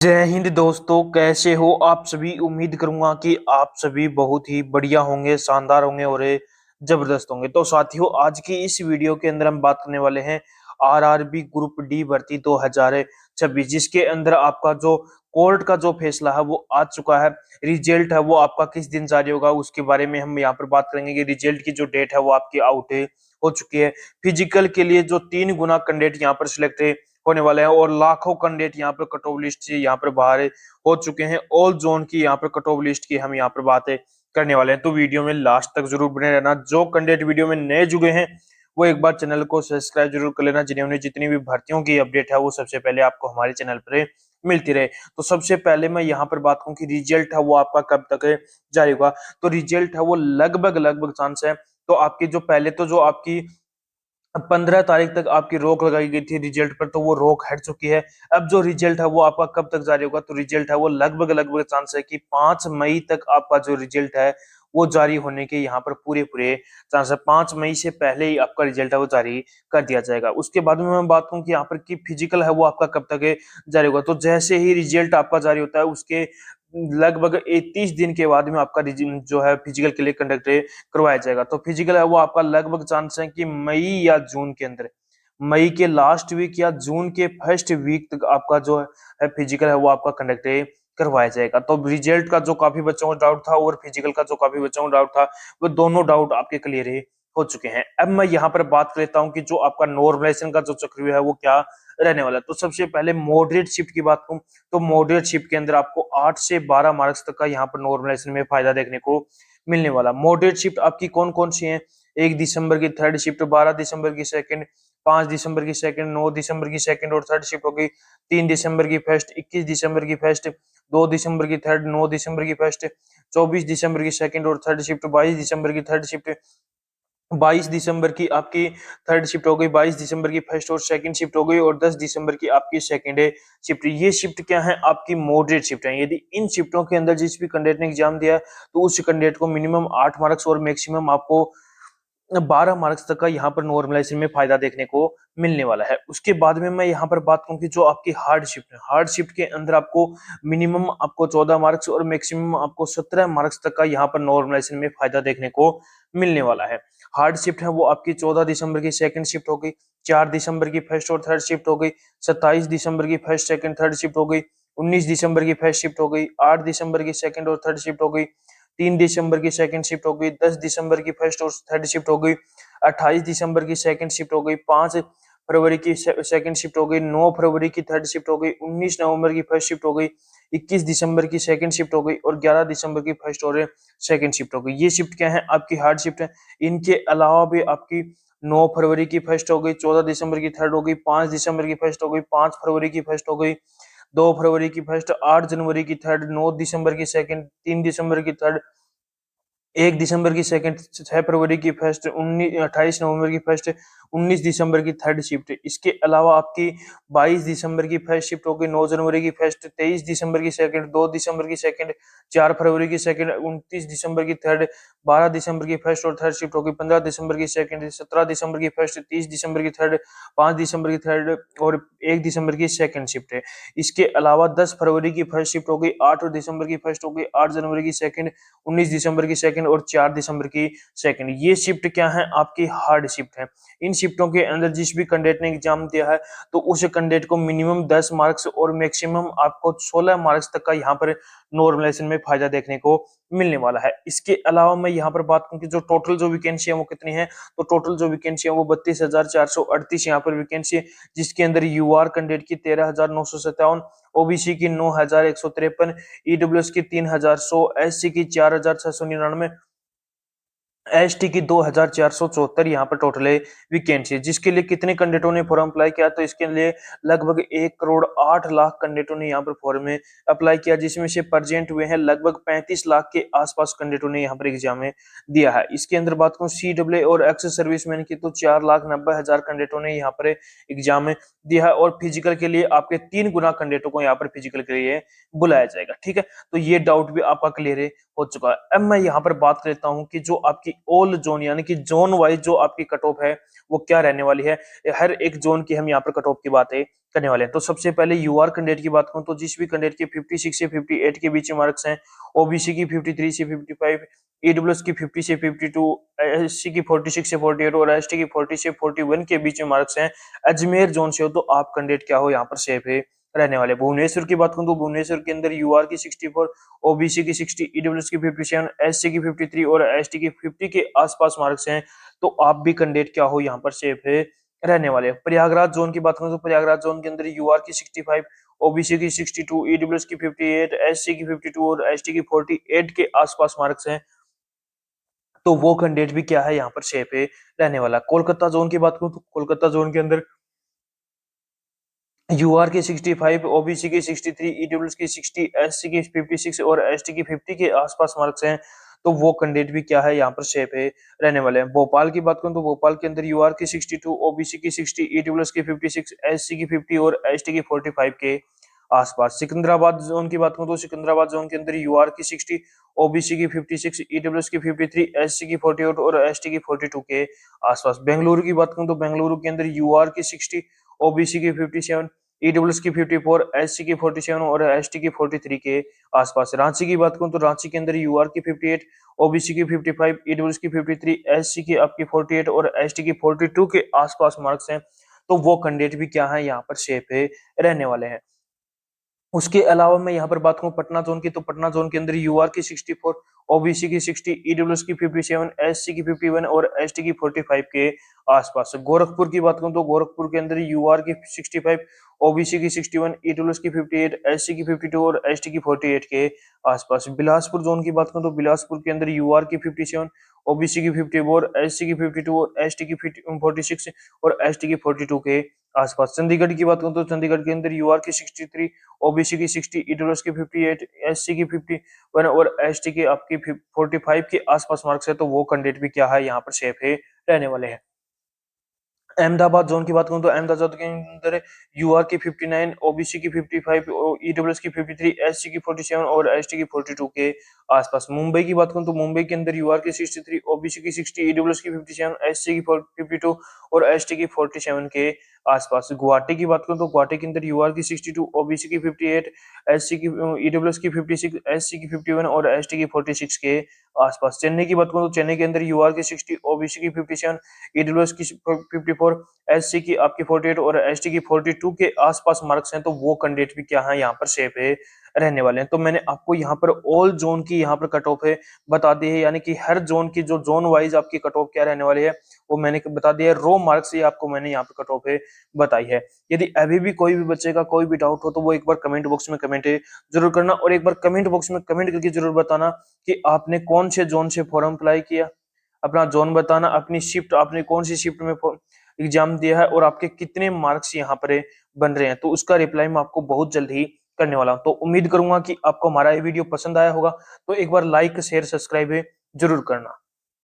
जय हिंद दोस्तों, कैसे हो आप सभी। उम्मीद करूंगा कि आप सभी बहुत ही बढ़िया होंगे, शानदार होंगे और जबरदस्त होंगे। तो साथियों, आज की इस वीडियो के अंदर हम बात करने वाले हैं आरआरबी ग्रुप डी भर्ती 2026, जिसके अंदर आपका जो कोर्ट का जो फैसला है वो आ चुका है। रिजल्ट है वो आपका किस दिन जारी होगा उसके बारे में हम यहाँ पर बात करेंगे कि रिजल्ट की जो डेट है वो आपकी आउट हो चुकी है। फिजिकल के लिए जो 3 गुना कैंडिडेट यहाँ पर सिलेक्ट होने वाले हैं और लाखों कैंडिडेट यहाँ पर कट ऑफ लिस्ट से यहाँ पर बाहर हो चुके हैं। ऑल जोन की यहाँ पर कट ऑफ लिस्ट की हम यहाँ पर बातें करने वाले हैं, तो वीडियो में लास्ट तक जरूर बने रहना। जो कैंडिडेट वीडियो में नए जुड़े हैं वो एक बार चैनल को सब्सक्राइब जरूर कर लेना, जिन्हें जितनी भी भर्तियों की अपडेट है वो सबसे पहले आपको हमारे चैनल पर मिलती रहे। तो सबसे पहले मैं यहाँ पर बात करूं कि रिजल्ट है वो आपका कब तक जारी होगा। तो रिजल्ट है वो लगभग लगभग चांस है। तो आपकी जो पहले तो जो आपकी 15 तारीख तक आपकी रोक लगाई गई थी रिजल्ट पर, तो वो रोक हट चुकी है। अब जो रिजल्ट है वो आपका कब तक जारी होगा, तो रिजल्ट है वो लगभग लगभग चांस है कि 5 मई तक आपका जो रिजल्ट है वो जारी होने के यहाँ पर पूरे पूरे चांस है। 5 मई से पहले ही आपका रिजल्ट है वो जारी कर दिया जाएगा। उसके बाद में मैं बात करूं कि यहाँ पर की फिजिकल है वो आपका कब तक जारी होगा, तो जैसे ही रिजल्ट आपका जारी होता है उसके लगभग 30 दिन के बाद में आपका जो है फिजिकल के लिए कंडक्ट करवाया जाएगा। तो फिजिकल है वो आपका लगभग चांस है कि मई या जून के अंदर, मई के लास्ट वीक या जून के फर्स्ट वीक तक आपका जो है फिजिकल है वो आपका कंडक्ट करवाया जाएगा। तो रिजल्ट का जो काफी बच्चों को डाउट था और फिजिकल का जो काफी बच्चों को डाउट था, वो दोनों डाउट आपके क्लियर हो चुके हैं। अब मैं यहाँ पर बात कर लेता हूँ कि जो आपका नॉर्मलाइजेशन का जो चक्रव्यूह है वो क्या रहने वाला है। तो सबसे पहले मॉडरेट शिफ्ट की बात करूं, तो मॉडरेट शिफ्ट के अंदर आपको 8 से 12 मार्क्स तक का यहाँ पर नॉर्मलाइजेशन में फायदा देखने को मिलने वाला। मॉडरेट शिफ्ट आपकी कौन कौन सी है? 1 दिसंबर की थर्ड शिफ्ट, 12 दिसंबर की सेकंड, 5 दिसंबर की सेकंड, 9 दिसंबर की सेकंड और थर्ड शिफ्ट हो गई, 3 दिसंबर की फर्स्ट, 21 दिसंबर की फर्स्ट, 2 दिसंबर की थर्ड, 9 दिसंबर की फर्स्ट, 24 दिसंबर की सेकंड और थर्ड शिफ्ट, 22 दिसंबर की थर्ड शिफ्ट, 22 दिसंबर की आपकी थर्ड शिफ्ट हो गई, 22 दिसंबर की फर्स्ट और सेकंड शिफ्ट हो गई और 10 दिसंबर की आपकी सेकंड शिफ्ट। ये शिफ्ट क्या है? आपकी मॉडरेट शिफ्ट है। यदि इन शिफ्टों के अंदर जिस भी कैंडिडेट ने एग्जाम दिया है तो उस कैंडिडेट को मिनिमम 8 मार्क्स और मैक्सिमम आपको 12 मार्क्स तक का यहाँ पर नॉर्मलाइजेशन में फायदा देखने को मिलने वाला है। उसके बाद में मैं यहाँ पर बात करूँ कि जो आपकी हार्ड शिफ्ट है, हार्ड शिफ्ट के अंदर आपको मिनिमम आपको 14 मार्क्स और मैक्सिमम आपको 17 मार्क्स तक का यहाँ पर नॉर्मलाइजेशन में फायदा देखने को मिलने वाला है। हार्ड शिफ्ट है वो आपकी 14 दिसंबर की सेकंड शिफ्ट हो गई, 4 दिसंबर की फर्स्ट और थर्ड शिफ्ट हो गई, 27 दिसंबर की फर्स्ट सेकंड थर्ड शिफ्ट हो गई, 19 दिसंबर की फर्स्ट शिफ्ट हो गई, 8 दिसंबर की सेकंड और थर्ड शिफ्ट हो गई, 3 दिसंबर की सेकंड शिफ्ट हो गई, 10 दिसंबर की फर्स्ट और थर्ड शिफ्ट हो गई, 28 दिसंबर की सेकंड शिफ्ट हो गई, 5 फरवरी की सेकंड शिफ्ट हो गई, 9 फरवरी की थर्ड शिफ्ट हो गई, 19 नवंबर की फर्स्ट शिफ्ट हो गई, 21 दिसंबर की सेकंड शिफ्ट हो गई और 11 दिसंबर की फर्स्ट और सेकंड शिफ्ट हो गई। ये शिफ्ट क्या है? आपकी हार्ड शिफ्ट है। इनके अलावा भी आपकी 9 फरवरी की फर्स्ट हो गई, 14 दिसंबर की थर्ड हो गई, 5 दिसंबर की फर्स्ट हो गई, 5 फरवरी की फर्स्ट हो गई, 2 फरवरी की फर्स्ट, 8 जनवरी की थर्ड, 9 दिसंबर की सेकंड, 3 दिसंबर की थर्ड, 1 दिसंबर की सेकंड, 6 फरवरी की फर्स्ट, 28 नवंबर की फर्स्ट, 19 दिसंबर की थर्ड शिफ्ट। इसके अलावा आपकी 22 दिसंबर की फर्स्ट शिफ्ट हो गई, 9 जनवरी की फर्स्ट, 23 दिसंबर की सेकंड, 2 दिसंबर की सेकंड, 4 फरवरी की सेकंड, 29 दिसंबर की थर्ड, 12 दिसंबर की फर्स्ट और थर्ड शिफ्ट हो गई, 15 दिसंबर की सेकंड, 17 दिसंबर की फर्स्ट, 30 दिसंबर की थर्ड, 5 दिसंबर की थर्ड और 1 दिसंबर की सेकंड शिफ्ट है। इसके अलावा 10 फरवरी की फर्स्ट शिफ्ट हो गई, 8 दिसंबर की फर्स्ट हो गई, 8 जनवरी की सेकंड, 19 दिसंबर की सेकंड और 4 दिसंबर की सेकंड। ये शिफ्ट क्या है? आपकी हार्ड शिफ्ट है। इन शिफ्टों के अंदर जिस भी कैंडिडेट ने एग्जाम दिया है तो उस कैंडिडेट को मिनिमम 10 मार्क्स और मैक्सिमम आपको 16 मार्क्स तक का यहाँ पर नॉर्मलाइजेशन में फायदा देखने को मिलने वाला है। इसके अलावा मैं यहाँ पर बात करूँ कि जो टोटल जो वैकेंसी है वो कितनी है, तो टोटल जो वैकेंसी है वो 32,438 यहाँ पर वैकेंसी है, जिसके अंदर यूआर कैंडिडेट की 13,957, ओबीसी की 9,153, ईडब्ल्यूएस की 3,100, एससी की 4,699, एसटी की 2,474 यहाँ पर टोटल वैकेंसी है। जिसके लिए कितने कैंडिडेटों ने फॉर्म अप्लाई किया, तो इसके लिए लगभग 1,08,00,000 कैंडिडेटों ने यहाँ पर फॉर्म में अप्लाई किया, जिसमें से प्रेजेंट हुए हैं लगभग 35 लाख के आसपास कैंडिडेटों ने यहाँ पर एग्जाम में दिया है। इसके अंदर बात करूँ सीडब्ल्यू और एक्स सर्विसमैन की, तो 4,90,000 कैंडिडेटों ने यहाँ पर एग्जाम में दिया है और फिजिकल के लिए आपके 3 गुना कैंडिडेटों को यहाँ पर फिजिकल के लिए बुलाया जाएगा। ठीक है, तो ये डाउट भी आपका क्लियर हो चुका है। अब मैं यहाँ पर बात कर लेता हूँ कि जो आपकी ऑल जोन यानी कि जोन वाइज जो आपकी कट ऑफ है वो क्या रहने वाली है। हर एक जोन की हम यहाँ पर कट ऑफ की बातें करने वाले हैं। तो सबसे पहले यूआर कैंडिडेट की बात करूं तो जिस भी कैंडिडेट के 56 से 58 के बीच में मार्क्स हैं, ओबीसी की 53 से 55, ईडब्ल्यूएस की 50 से 52, एससी की 46 से 48 और एसटी की 40 से 41 के बीच में मार्क्स हैं, अजमेर जोन से हो तो आप कैंडिडेट क्या हो यहाँ पर सेफ है रहने वाले। भुवनेश्वर की बात करूं तो भुवनेश्वर के अंदर यूआर की 64, ओबीसी की 60, ईडब्ल्यूएस की 57, एससी की 53 और एसटी की 50 के आसपास मार्क्स हैं, तो आप भी कैंडिडेट क्या हो यहाँ पर सेफ है रहने वाले। प्रयागराज जोन की बात करें तो प्रयागराज जोन के अंदर यूआर की 65, ओबीसी की 62, ईडब्ल्यूएस की 58, एससी की 52 और एसटी की 48 के आसपास मार्क्स हैं, तो वो कैंडिडेट भी क्या है यहाँ पर सेफ है रहने वाला। कोलकाता जोन की बात करूं तो कोलकाता जोन के अंदर यूआर की 65, ओबीसी की 63, ईडब्ल्यूएस की 60, एससी की 56 और एसटी की 50 के आसपास मार्क्स हैं, तो वो कैंडिडेट भी क्या है यहाँ पर सेफ है रहने वाले हैं। भोपाल की बात करूं तो भोपाल के अंदर यूआर की 62, ओबीसी की 60, ईडब्ल्यूएस की 56, एससी की 50 और एसटी की 45 के आसपास। सिकंदराबाद जोन की बात करूं तो सिकंदराबाद जोन के अंदर यूआर की 60, ओबीसी की 56, ईडब्ल्यूएस की 53, एससी की 48 और एसटी की 42 के आसपास। बेंगलुरु की बात करूं तो बेंगलुरु के अंदर यूआर की 60, ओबीसी की 57, ईडब्ल्यूएस की 54, एससी की 47 और एसटी की 43 के आसपास। रांची की बात करूं तो रांची के अंदर यूआर की 58, ओबीसी की 55, ईडब्ल्यूएस की 53, एससी की आपकी 48 और एसटी की 42 के आसपास मार्क्स हैं, तो वो कैंडिडेट भी क्या है यहाँ पर सेफ है रहने वाले हैं। उसके अलावा मैं यहाँ पर बात करूं पटना जोन की तो पटना जोन के अंदर यूआर की 64, ओबीसी की 60, ईडब्ल्यूएस की 57, एससी की 51 और एसटी की 45 के आसपास। गोरखपुर की बात करूं तो गोरखपुर के अंदर यूआर की 65, ओबीसी की 61, ईडब्ल्यूएस की 58, एससी की 52 और एसटी की 48 के आसपास। बिलासपुर जोन की बात करूं तो बिलासपुर के अंदर यूआर की 57, ओबीसी की 54, एससी की 52 और एसटी की 46 और एसटी की 42 के आसपास। चंडीगढ़ की बात करूं तो चंडीगढ़ के अंदर यूआर की 63, ओबीसी की 60, ईडब्ल्यूएस की 58, एससी की 51 और एसटी की आपकी 45 के आसपास मार्क्स है, तो वो कैंडिडेट भी क्या है यहाँ पर सेफ है रहने वाले हैं। अहमदाबाद जोन की बात करूं तो अहमदाबाद के अंदर यूआर की 59, ओबीसी की 55, ईडब्ल्यूएस की 53, एससी की 47 और एसटी की 42 के आसपास। मुंबई की बात करूं तो मुंबई के अंदर यूआर की 63, ओबीसी की 60, ईडब्ल्यूएस की 57, एससी की 52 और एसटी की 47 के आसपास। गुवाहाटी की बात करूं तो गुवाहाटी के अंदर यूआर की 62, ओबीसी की 58, एससी की ईडब्ल्यूएस की 56, एससी की 51 और एसटी की 46 के आसपास। चेन्नई की बात करूं तो चेन्नई के अंदर यूआर की 60, ओबीसी की 57, ईडब्ल्यूएस की 54, एससी की आपकी 48 और एसटी की 42 के आसपास मार्क्स हैं, तो वो कैंडिडेट भी क्या है यहाँ पर सेफ है रहने वाले हैं। तो मैंने आपको यहाँ पर ऑल जोन की यहाँ पर कट ऑफ है बता दी है, यानी कि हर जोन की जो जोन वाइज आपकी कट ऑफ क्या रहने वाली है वो मैंने बता दिया है। रो मार्क्स ये आपको मैंने यहाँ पर कट ऑफ है बताई है। यदि अभी भी कोई भी बच्चे का कोई भी डाउट हो तो वो एक बार कमेंट बॉक्स में कमेंट जरूर करना, और एक बार कमेंट बॉक्स में कमेंट करके जरूर बताना कि आपने कौन से जोन से फॉर्म अप्लाई किया, अपना जोन बताना, अपनी शिफ्ट आपने कौन सी शिफ्ट में एग्जाम दिया है और आपके कितने मार्क्स यहाँ पर बन रहे हैं, तो उसका रिप्लाई मैं आपको बहुत जल्द ही करने वाला हूं। तो उम्मीद करूंगा कि आपको हमारा ये वीडियो पसंद आया होगा, तो एक बार लाइक शेयर सब्सक्राइब जरूर करना।